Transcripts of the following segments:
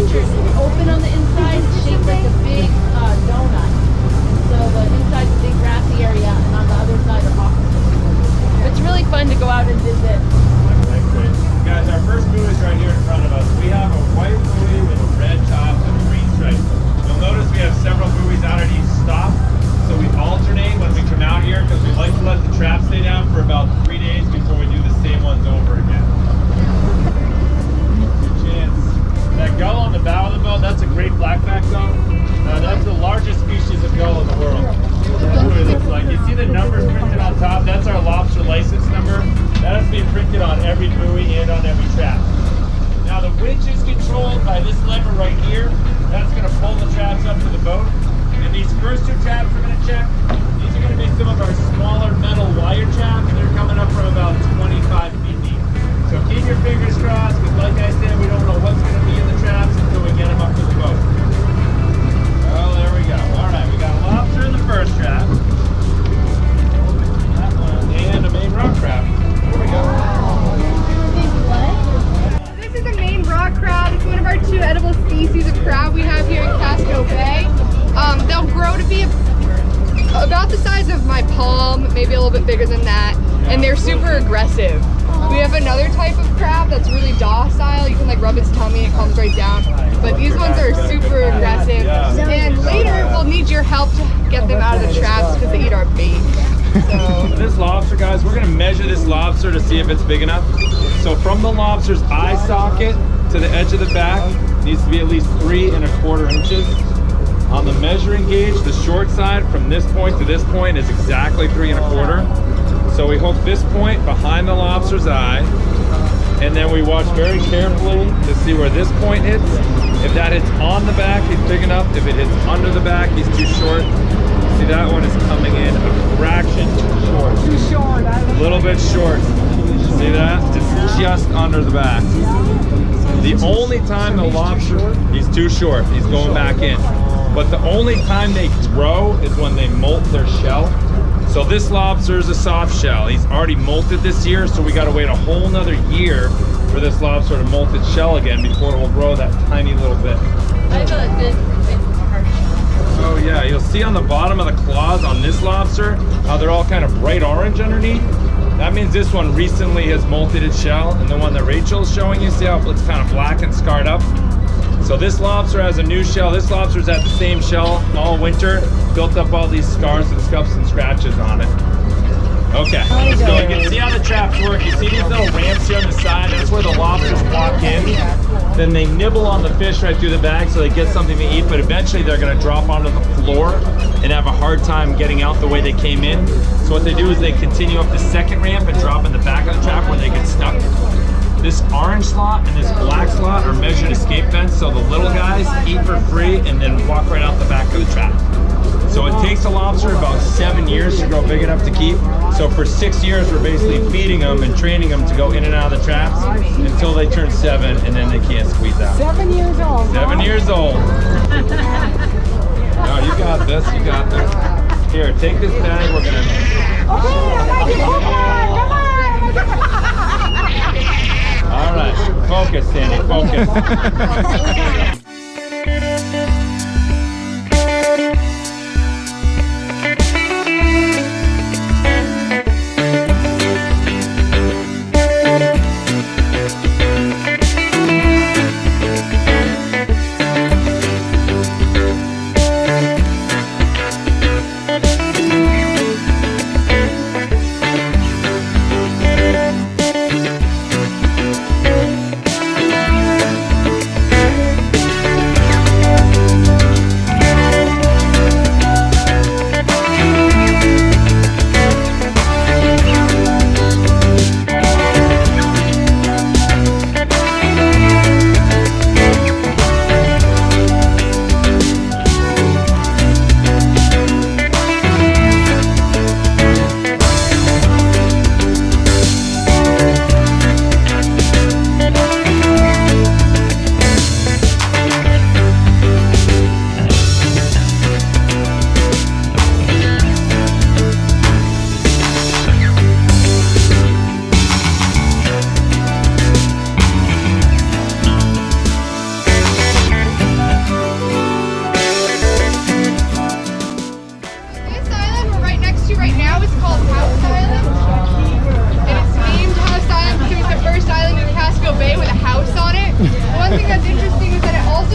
features. It's open on the inside, it's shaped like a big donut. So the inside's a big grassy area, and on the other side are offices. It's really fun to go out and visit. That's great. Guys, our first buoy is right here in front of us. We have a white buoy with a red top and a green stripe. You'll notice we have several buoys out at each stop. So we alternate when we come out here because we like to let the trap stay down for about 3 days before we do the same ones over again. Good chance. That gull on the bow of the boat, that's a great blackback gull. That's the largest species of gull in the world. That's what it looks like. You see the numbers printed on top? That's our lobster license number. That has to be printed on every buoy and on every trap. Now the winch is controlled by this lever right here. That's going to pull the traps up to the boat. And these first two traps we're going to check, these are going to be some of our smaller metal wire traps. They're coming up from about 25 feet deep. So keep your fingers crossed, because like I said, we don't know what's going to be in the traps until we get them up to the boat. Oh, there we go. All right, we got a lobster in the first trap. That one, and a Maine rock crab. Here we go. This is a Maine rock crab. It's one of our 2 edible species of crab we have here in Casco Bay. They'll grow to be about the size of my palm, maybe a little bit bigger than that, and they're super aggressive. We have another type of crab that's really docile. You can like rub its tummy and it comes right down. But these ones are super aggressive. And later we'll need your help to get them out of the traps because they eat our bait. So this lobster, guys, we're going to measure this lobster to see if it's big enough. So from the lobster's eye socket to the edge of the back, needs to be at least 3 1/4 inches. On the measuring gauge, the short side from this point to this point is exactly 3 1/4. So we hook this point behind the lobster's eye, and then we watch very carefully to see where this point hits. If that hits on the back, he's big enough. If it hits under the back, he's too short. See, that one is coming in a fraction too short. too short. A little bit short. See that? It's just under the back. The only time the lobster, he's too short. He's going back in. But the only time they grow is when they molt their shell. So this lobster is a soft shell. He's already molted this year, so we gotta wait a whole nother year for this lobster to molt its shell again before it will grow that tiny little bit. I have a good hard shell. Oh yeah, you'll see on the bottom of the claws on this lobster, how they're all kind of bright orange underneath. That means this one recently has molted its shell, and the one that Rachel's showing you, see how it's kind of black and scarred up? So this lobster has a new shell. This lobster's had the same shell all winter, built up all these scars and scuffs and scratches on it. Okay, let's go. You can see how the traps work. You see these little ramps here on the side? That's where the lobsters walk in. Then they nibble on the fish right through the bag so they get something to eat, but eventually they're gonna drop onto the floor and have a hard time getting out the way they came in. So what they do is they continue up the second ramp and drop in the back of the trap where they get stuck. This orange slot and this black slot are measured escape vents, so the little guys eat for free and then walk right out the back of the trap. So it takes a lobster about 7 years to grow big enough to keep. So for 6 years, we're basically feeding them and training them to go in and out of the traps until they turn 7, and then they can't squeeze out. 7 years old. 7 years old. No, you got this, you got this. Here, take this bag, we're gonna... All right, focus, Sandy, focus.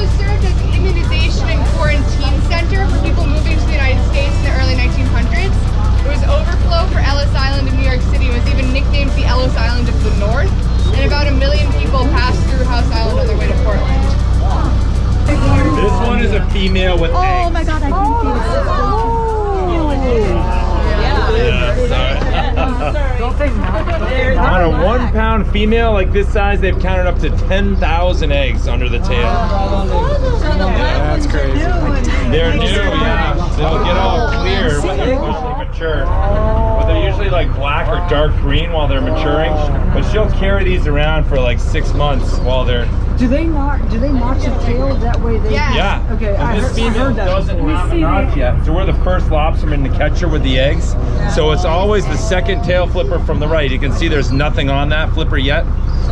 also served as an immunization and quarantine center for people moving to the United States in the early 1900s. It was overflow for Ellis Island in New York City. It was even nicknamed the Ellis Island of the North. And about 1 million people passed through House Island on their way to Portland. This one is a female with eggs. Oh my god, I can feel it. On a 1 pound female like this size, they've counted up to 10,000 eggs under the tail. Yeah, that's crazy. They're new, yeah. They'll get all clear when they're partially mature. But they're usually like black or dark green while they're maturing. But she'll carry these around for like 6 months while they're... Do they notch the tail that way? They Yeah. Okay, And this female heard that. doesn't have a notch yet. So we're the first lobsterman to catch her with the eggs. So it's always the second tail flipper from the right. You can see there's nothing on that flipper yet.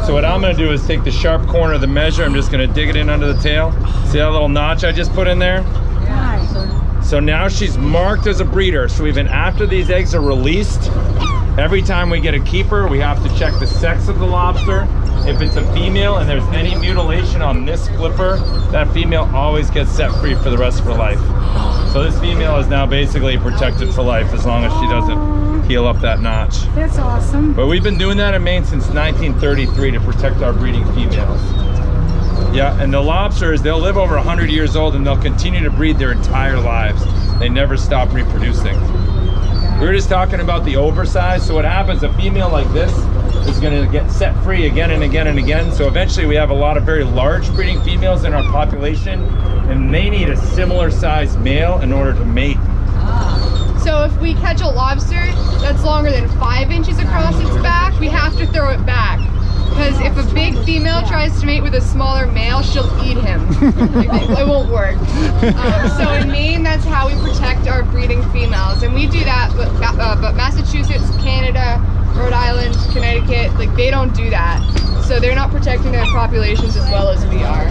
So what I'm gonna do is take the sharp corner of the measure. I'm just gonna dig it in under the tail. See that little notch I just put in there? So now she's marked as a breeder. So even after these eggs are released, every time we get a keeper, we have to check the sex of the lobster. If it's a female and there's any mutilation on this flipper, that female always gets set free for the rest of her life. So this female is now basically protected for life as long as she doesn't heal up that notch. That's awesome. But we've been doing that in Maine since 1933 to protect our breeding females. Yeah, and the lobsters, they'll live over 100 years old and they'll continue to breed their entire lives. They never stop reproducing. We were just talking about the oversized. So what happens, a female like this is going to get set free again and again and again. So eventually we have a lot of very large breeding females in our population, and they need a similar sized male in order to mate. So if we catch a lobster that's longer than 5 inches across its back, we have to throw it back. Because if a big female tries to mate with a smaller male, she'll eat him. It won't work. So in Maine, that's how we protect our breeding females. And we do that, but Massachusetts, Canada, Rhode Island, Connecticut, like they don't do that. So they're not protecting their populations as well as we are.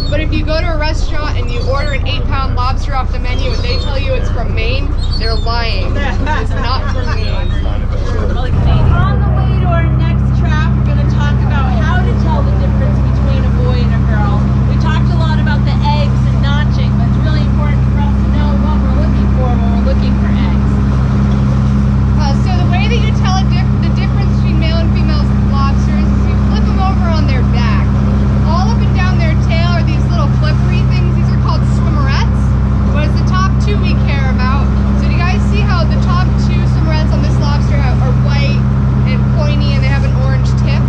But if you go to a restaurant and you order an 8-pound lobster off the menu and they tell you it's from Maine, they're lying. It's not from Maine. On the way to our next trap, we're going to talk about how to tell the difference between a boy and a girl. We talked a lot about the eggs and notching, but it's really important for us to know what we're looking for when we're looking for eggs. So the way that you tell the difference between male and female lobsters is you flip them over on their back. All up and down their tail are these little flippery things. These are called swimmerettes, but it's the top two we care about. So do you guys see how the top two swimmerettes on this lobster are white and pointy and they have an orange tip?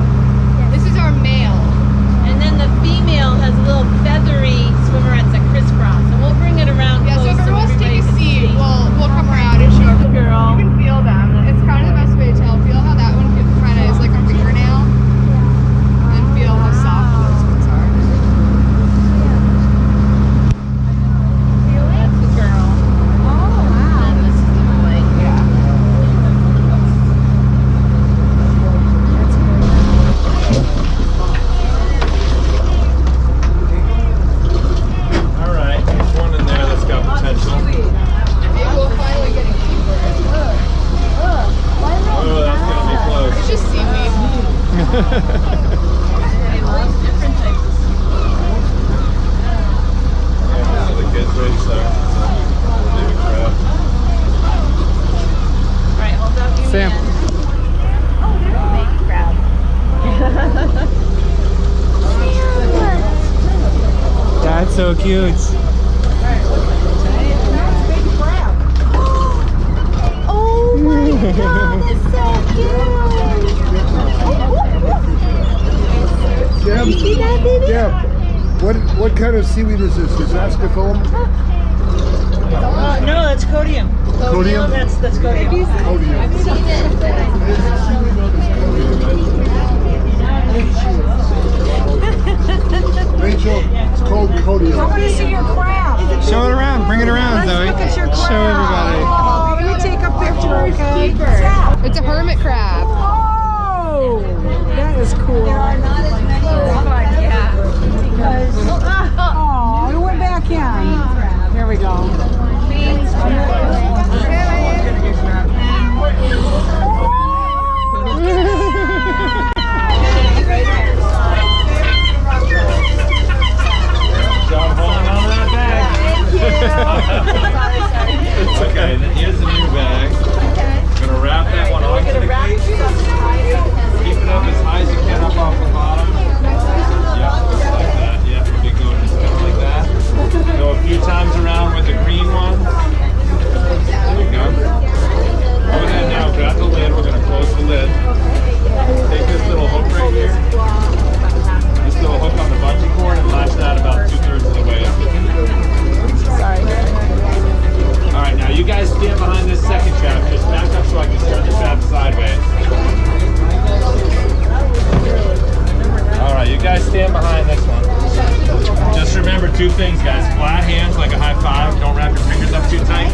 This is our male. And then the female has little feathery swimmerettes that crisscross. And we'll bring it around Yeah, so close if everyone wants to take a everybody seat, can see. we'll come around and show you. Girl. You can feel them. It's kind of the best way to tell. Feel how that one kind of is like a fingernail. And feel how soft those ones are. That's the girl. And this is the boy. Yeah. All right, there's one in there that's got potential. Maybe we'll finally get a keeper. Oh, that's gonna be close. It's just seaweed. They love different types of Yeah, those are the kids right there. Baby crab. Alright, hold up your Sam. hand. Oh, there's a baby crab. That's so cute. Oh my god, it's so cute. See that, baby? Yeah. What kind of seaweed is this? Is ascophyllum? No, that's codium. Codium? That's codium. Codium. I've seen it, but Rachel, it's called codium. I want to see your crab. Show it around. Bring it around, Zoe. Look at your crab. Show everybody. Oh, let me take a picture, okay? It's a hermit crab. Oh, that is cool. Oh, it went back in. Here we go. stand behind this one. Just remember two things, guys. Flat hands like a high five. Don't wrap your fingers up too tight.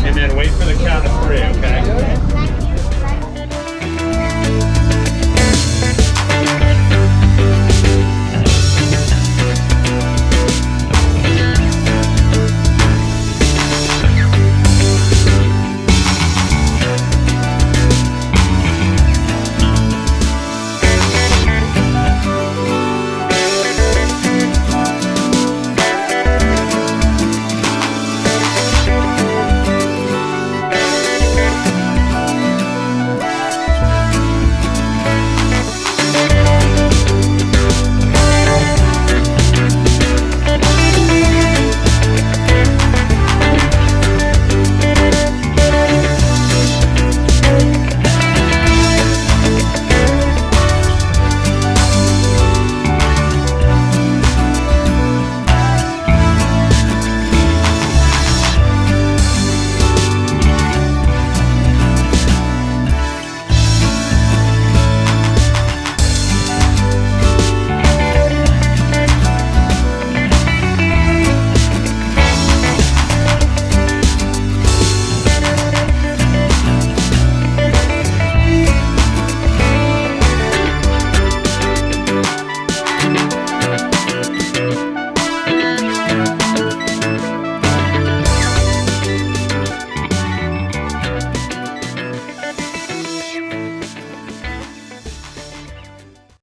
And then wait for the count of 3, okay?